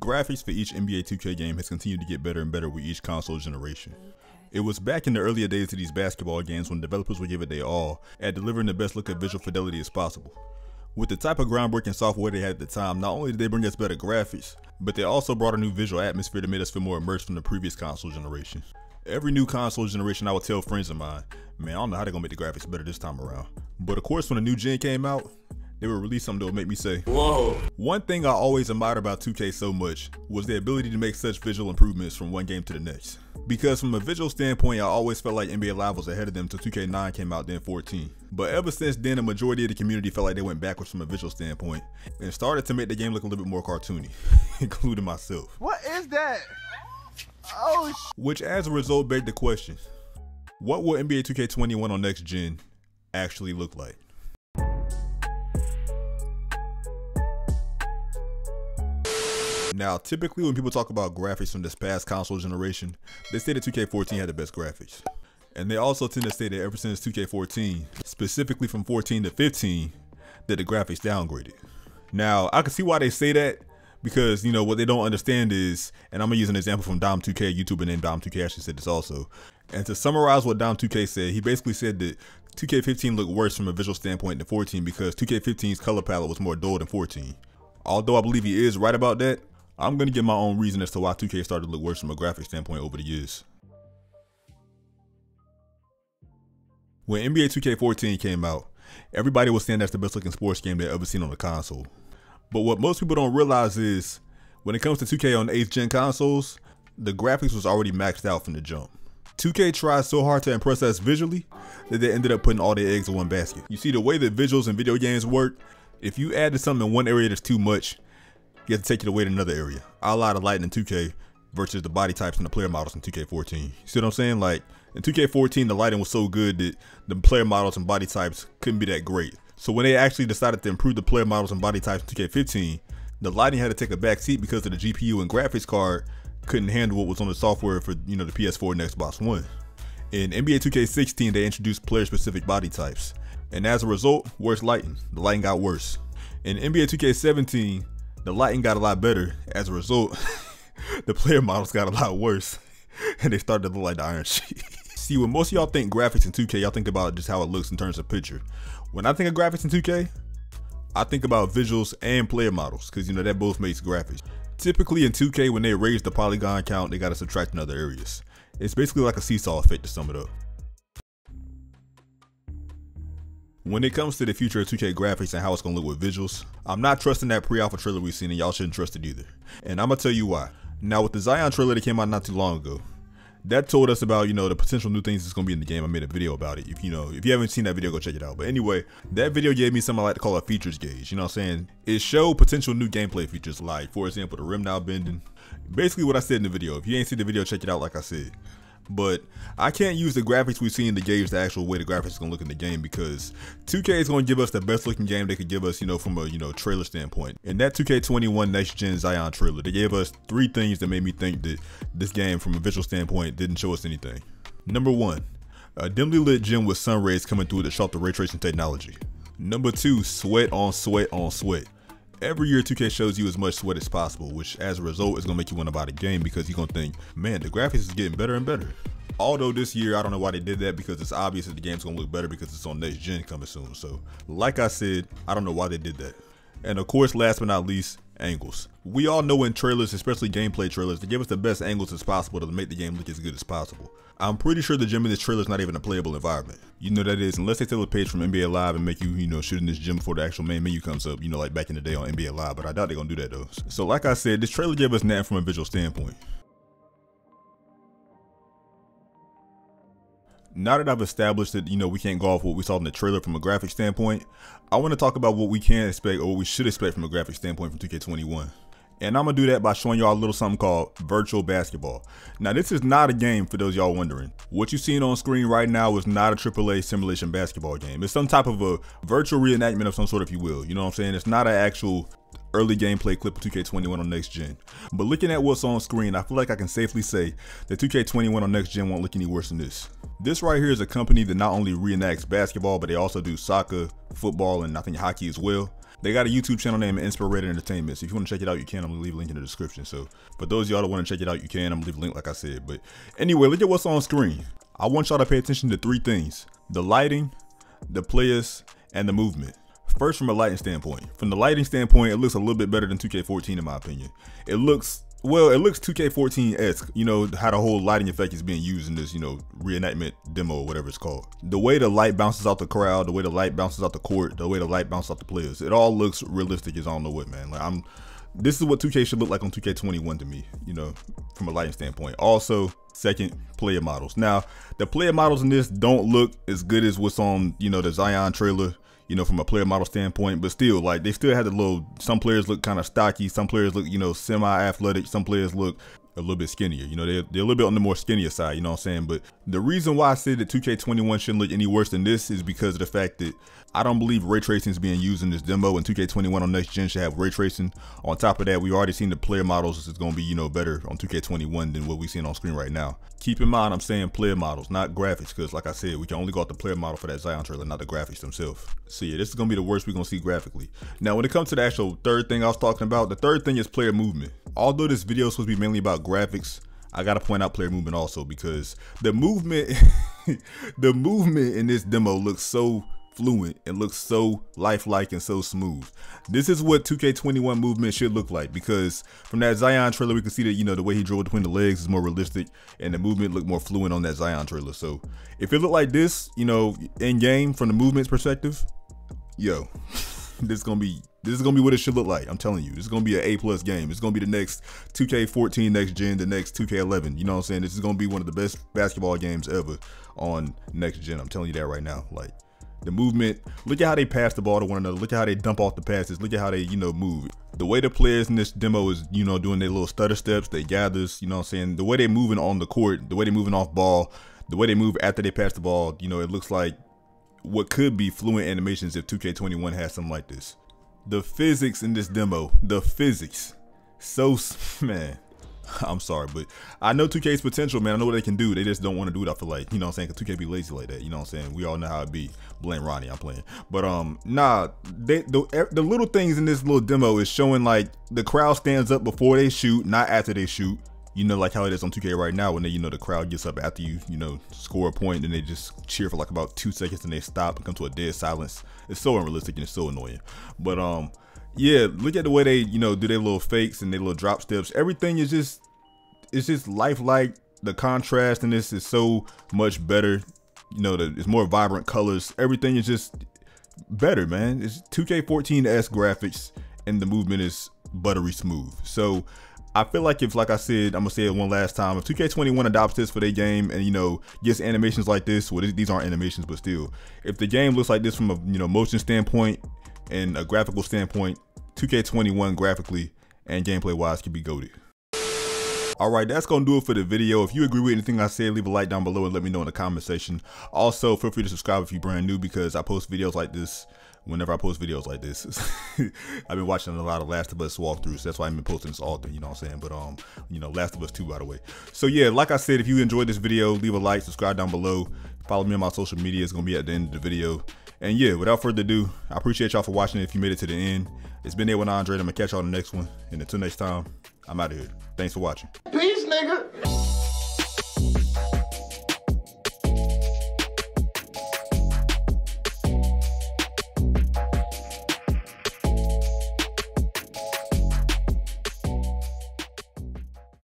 graphics for each NBA 2K game has continued to get better and better with each console generation. It was back in the earlier days of these basketball games when developers would give it their all at delivering the best look at visual fidelity as possible. With the type of groundbreaking software they had at the time, not only did they bring us better graphics, but they also brought a new visual atmosphere that made us feel more immersed from the previous console generation. Every new console generation I would tell friends of mine, man, I don't know how they're gonna make the graphics better this time around. But of course, when the new gen came out, they would release something that would make me say, whoa. One thing I always admired about 2K so much was the ability to make such visual improvements from one game to the next. Because from a visual standpoint, I always felt like NBA Live was ahead of them until 2K9 came out, then 14. But ever since then, the majority of the community felt like they went backwards from a visual standpoint and started to make the game look a little bit more cartoony, including myself. What is that? Oh, which as a result begged the question, what will NBA 2K21 on next gen actually look like? Now, typically when people talk about graphics from this past console generation, they say that 2K14 had the best graphics. And they also tend to say that ever since 2K14, specifically from 14 to 15, that the graphics downgraded. Now, I can see why they say that, because, you know, what they don't understand is, and I'm gonna use an example from Dom2K, a YouTuber named Dom2K actually said this also. And to summarize what Dom2K said, he basically said that 2K15 looked worse from a visual standpoint than 14 because 2K15's color palette was more dull than 14. Although I believe he is right about that, I'm going to give my own reason as to why 2K started to look worse from a graphics standpoint over the years. When NBA 2K14 came out, everybody was saying that's the best looking sports game they've ever seen on a console. But what most people don't realize is, when it comes to 2K on 8th gen consoles, the graphics was already maxed out from the jump. 2K tried so hard to impress us visually that they ended up putting all their eggs in one basket. You see, the way that visuals in video games work, if you added something in one area that's too much, you have to take it away to another area. I allowed the lighting in 2K versus the body types and the player models in 2K14. See what I'm saying? Like, in 2K14, the lighting was so good that the player models and body types couldn't be that great. So when they actually decided to improve the player models and body types in 2K15, the lighting had to take a back seat because of the GPU and graphics card couldn't handle what was on the software for, you know, the PS4 and Xbox One. In NBA 2K16, they introduced player-specific body types. And as a result, worse lighting. The lighting got worse. In NBA 2K17, the lighting got a lot better. As a result, the player models got a lot worse, and they started to look like the Iron Sheet. See, when most of y'all think graphics in 2K, y'all think about just how it looks in terms of picture. When I think of graphics in 2K, I think about visuals and player models, because, you know, that both makes graphics. Typically in 2K, when they raise the polygon count, they got to subtract in other areas. It's basically like a seesaw effect to sum it up. When it comes to the future of 2K graphics and how it's going to look with visuals, I'm not trusting that pre-alpha trailer we've seen, and y'all shouldn't trust it either. And I'm going to tell you why. Now, with the Zion trailer that came out not too long ago, that told us about, you know, the potential new things that's going to be in the game. I made a video about it. If you haven't seen that video, go check it out. But anyway, that video gave me something I like to call a features gauge. You know what I'm saying? It showed potential new gameplay features, like, for example, the rim now bending. Basically what I said in the video. If you ain't seen the video, check it out like I said. But I can't use the graphics we've seen to gauge the actual way the graphics is going to look in the game, because 2K is going to give us the best looking game they could give us, you know, from a, you know, trailer standpoint. In that 2K21 next gen Zion trailer, they gave us 3 things that made me think that this game from a visual standpoint didn't show us anything. Number 1, a dimly lit gym with sun rays coming through to show off the ray tracing technology. Number 2, sweat on sweat on sweat. Every year 2K shows you as much sweat as possible, which as a result is going to make you want to buy the game, because you're going to think, man, the graphics is getting better and better. Although this year, I don't know why they did that, because it's obvious that the game's going to look better because it's on next gen coming soon. So like I said, I don't know why they did that. And of course, last but not least, angles. We all know in trailers, especially gameplay trailers, they give us the best angles as possible to make the game look as good as possible. I'm pretty sure the gym in this trailer is not even a playable environment. You know that is, unless they steal a page from NBA Live and make you, you know, shoot in this gym before the actual main menu comes up, you know, like back in the day on NBA Live, but I doubt they're gonna do that though. So like I said, this trailer gave us nothing from a visual standpoint. Now that I've established that, you know, we can't go off what we saw in the trailer from a graphic standpoint, I want to talk about what we can expect, or what we should expect from a graphic standpoint from 2K21. And I'm going to do that by showing y'all a little something called virtual basketball. Now, this is not a game, for those y'all wondering. What you're seeing on screen right now is not a AAA simulation basketball game. It's some type of a virtual reenactment of some sort, if you will. You know what I'm saying? It's not an actual early gameplay clip of 2K21 on next gen. But looking at what's on screen, I feel like I can safely say that 2K21 on next gen won't look any worse than this. This right here is a company that not only reenacts basketball, but they also do soccer, football, and I think hockey as well. They got a YouTube channel named Inspirated Entertainment. So if you want to check it out, you can. I'm gonna leave a link in the description. So for those of y'all that want to check it out, you can. I'm gonna leave a link like I said. But anyway, look at what's on screen. I want y'all to pay attention to 3 things: the lighting, the players, and the movement. First, from a lighting standpoint. From the lighting standpoint, it looks a little bit better than 2K14 in my opinion. It looks 2K14-esque, you know, how the whole lighting effect is being used in this, you know, reenactment demo or whatever it's called. The way the light bounces out the crowd, the way the light bounces out the court, the way the light bounces out the players, it all looks realistic as I don't know what, man. Like this is what 2K should look like on 2K21 to me, you know, from a lighting standpoint. Also, second, player models. Now, the player models in this don't look as good as what's on, you know, the Zion trailer, you know, from a player model standpoint, but still, like, they still had the little, some players look kind of stocky, some players look, you know, semi-athletic, some players look a little bit skinnier, you know, they're a little bit on the more skinnier side, you know what I'm saying? But the reason why I say that 2K21 shouldn't look any worse than this is because of the fact that I don't believe ray tracing is being used in this demo, and 2K21 on next gen should have ray tracing. On top of that, we already seen the player models is going to be, you know, better on 2K21 than what we seen on screen right now. Keep in mind, I'm saying player models, not graphics, because like I said, we can only go off the player model for that Zion trailer, not the graphics themselves. So yeah, this is going to be the worst we're going to see graphically. Now, when it comes to the actual third thing I was talking about, the third thing is player movement. Although this video is supposed to be mainly about graphics, I gotta point out player movement also, because the movement the movement in this demo looks so fluent and looks so lifelike and so smooth. This is what 2K21 movement should look like, because from that Zion trailer we can see that, you know, the way he drove between the legs is more realistic and the movement looked more fluent on that Zion trailer. So if it looked like this, you know, in game from the movement's perspective, yo, this is gonna be what it should look like. I'm telling you, this is gonna be an A+ game. It's gonna be the next 2K14 next gen, the next 2K11. You know what I'm saying? This is gonna be one of the best basketball games ever on next gen. I'm telling you that right now. Like, the movement, look at how they pass the ball to one another. Look at how they dump off the passes. Look at how they, you know, move. The way the players in this demo is, you know, doing their little stutter steps, they gathers, you know what I'm saying? The way they moving on the court, the way they moving off ball, the way they move after they pass the ball, you know, it looks like what could be fluent animations if 2K21 had something like this. The physics in this demo, the physics, so, man, I'm sorry, but I know 2K's potential, man. I know what they can do. They just don't want to do it, I feel like, you know what I'm saying? Because 2K be lazy like that, you know what I'm saying? We all know how it be. Blame Ronnie, I'm playing. But nah, the little things in this little demo is showing, like, the crowd stands up before they shoot, not after they shoot. You know, like how it is on 2K right now, when they, you know, the crowd gets up after you know, score a point, and they just cheer for like about 2 seconds and they stop and come to a dead silence. It's so unrealistic and it's so annoying. But yeah, look at the way they, you know, do their little fakes and their little drop steps. Everything is just, it's just lifelike. The contrast in this is so much better. You know, it's more vibrant colors. Everything is just better, man. It's 2K14-esque graphics and the movement is buttery smooth. So I feel like if, like I said, I'm gonna say it one last time, if 2K21 adopts this for their game and, you know, gets animations like this, well, these aren't animations, but still, if the game looks like this from a, you know, motion standpoint and a graphical standpoint, 2K21 graphically and gameplay wise can be goated. All right, that's gonna do it for the video. If you agree with anything I said, leave a like down below and let me know in the comment section. Also, feel free to subscribe if you're brand new, because I post videos like this whenever I post videos like this. I've been watching a lot of Last of Us walkthroughs. That's why I've been posting this often, you know what I'm saying? But you know, Last of Us 2, by the way. So yeah, like I said, if you enjoyed this video, leave a like, subscribe down below. Follow me on my social media. It's gonna be at the end of the video. And yeah, without further ado, I appreciate y'all for watching. If you made it to the end, it's been there with Andre. I'm gonna catch y'all on the next one. And until next time, I'm out of here. Thanks for watching. Peace, nigga.